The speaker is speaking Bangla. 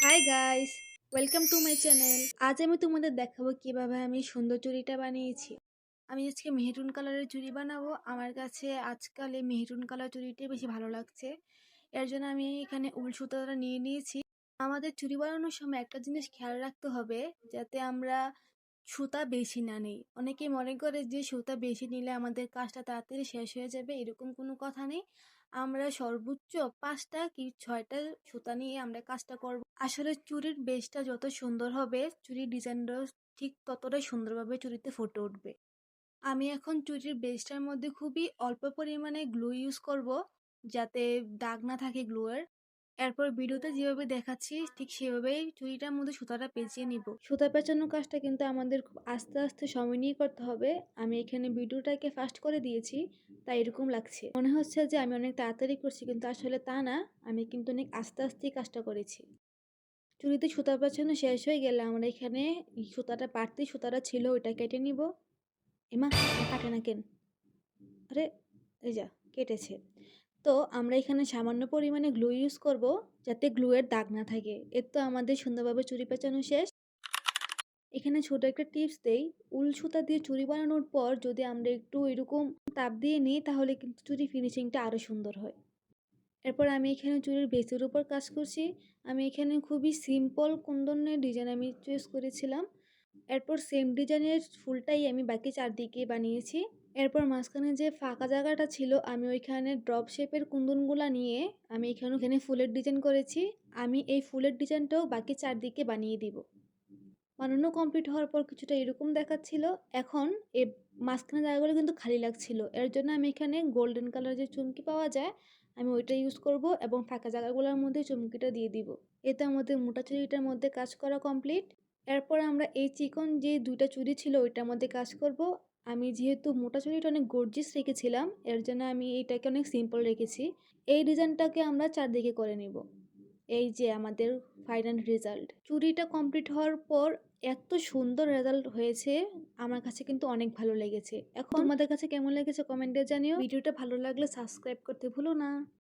Hi guys, welcome to my channel. আজ আমি তোমাদের দেখাবো কিভাবে আমি সুন্দর চুড়িটা বানিয়েছি। আমি আজকে মেহরুন কালারের চুড়ি বানাবো। আমার কাছে আজকাল এই মেহরুন কালার চুড়িটাই বেশি ভালো লাগছে। এর জন্য আমি এখানে উল সুতাটা নিয়ে নিয়েছি। আমাদের চুড়ি বানানোর সময় একটা জিনিস খেয়াল রাখতে হবে, যাতে আমরা সুতা বেশি না নেই। অনেকেই মনে করে যে সুতা বেশি নিলে আমাদের কাজটা তাড়াতাড়ি শেষ হয়ে যাবে, এরকম কোনো কথা নেই। আমরা সর্বোচ্চ ৫টা কি ৬টা সুতা নিয়ে আমরা কাজটা করব। আসলে চুড়ির বেসটা যত সুন্দর হবে, চুড়ির ডিজাইনটাও ঠিক ততটাই সুন্দরভাবে চুড়িতে ফুটে উঠবে। আমি এখন চুড়ির বেসটার মধ্যে খুবই অল্প পরিমাণে গ্লু ইউজ করব, যাতে দাগ না থাকে গ্লুয়ের। এরপর ভিডিওতে যেভাবে দেখাচ্ছি ঠিক সেভাবেই চুড়িটার মধ্যে সুতাটা পেঁচিয়ে নিব। সুতা পেঁচানোর কাজটা কিন্তু আমাদের খুব আস্তে আস্তে সময় নিয়ে করতে হবে। আমি এখানে ভিডিওটাকে ফাস্ট করে দিয়েছি, তাই এরকম লাগছে। মনে হচ্ছে যে আমি অনেক তাড়াতাড়ি করছি, কিন্তু আসলে তা না। আমি কিন্তু অনেক আস্তে আস্তেই কাজটা করেছি। চুড়িতে সুতা পেঁচানো শেষ হয়ে গেলে আমরা এখানে সুতাটা বাড়তি সুতাটা ছিল ওইটা কেটে নিব। এমা, কাটে না কেন? আরে, এই যা, কেটেছে। তো আমরা এখানে সামান্য পরিমাণে গ্লু ইউজ করব, যাতে গ্লুয়ের দাগ না থাকে। এর তো আমাদের সুন্দরভাবে চুড়ি পেঁচানো শেষ। এখানে ছোট একটা টিপস দেই, উল সুতা দিয়ে চুড়ি বানানোর পর যদি আমরা একটু এরকম তাপ দিয়ে নিই, তাহলে কিন্তু চুড়ি ফিনিশিংটা আরও সুন্দর হয়। এরপর আমি এখানে চুড়ির বেসের উপর কাজ করছি। আমি এখানে খুবই সিম্পল কুন্দনের ডিজাইন আমি চুজ করেছিলাম। এরপর সেম ডিজাইনের ফুলটাই আমি বাকি চারদিকে বানিয়েছি। এরপর মাঝখানে যে ফাঁকা জায়গাটা ছিল, আমি ওইখানে ড্রপ শেপের কুন্দনগুলা নিয়ে আমি এখানে ফুলের ডিজাইন করেছি। আমি এই ফুলের ডিজাইনটাও বাকি চারদিকে বানিয়ে দিব। বানানো কমপ্লিট হওয়ার পর কিছুটা এরকম দেখাচ্ছিল। এখন এই মাঝখানে জায়গাগুলো কিন্তু খালি লাগছিল। এর জন্য আমি এখানে গোল্ডেন কালার যে চুমকি পাওয়া যায়, আমি ওইটা ইউজ করব এবং ফাঁকা জায়গাগুলোর মধ্যে চুমকিটা দিয়ে দিব। এতে আমাদের মোটা চুড়িটার মধ্যে কাজ করা কমপ্লিট। এরপর আমরা এই চিকন যে দুইটা চুড়ি ছিল ওইটার মধ্যে কাজ করব। আমি যেহেতু মোটা চুড়িটা অনেক গর্জিয়াস রেখেছিলাম, এর জন্য আমি এইটাকে অনেক সিম্পল রেখেছি। এই ডিজাইনটাকে আমরা চারদিকে করে নিব। এই যে আমাদের ফাইনাল রেজাল্ট। চুড়িটা কমপ্লিট হওয়ার পর এত সুন্দর রেজাল্ট হয়েছে, আমার কাছে কিন্তু অনেক ভালো লেগেছে। এখন তোমাদের কাছে কেমন লেগেছে কমেন্টে জানিও। ভিডিওটা ভালো লাগলে সাবস্ক্রাইব করতে ভুলো না।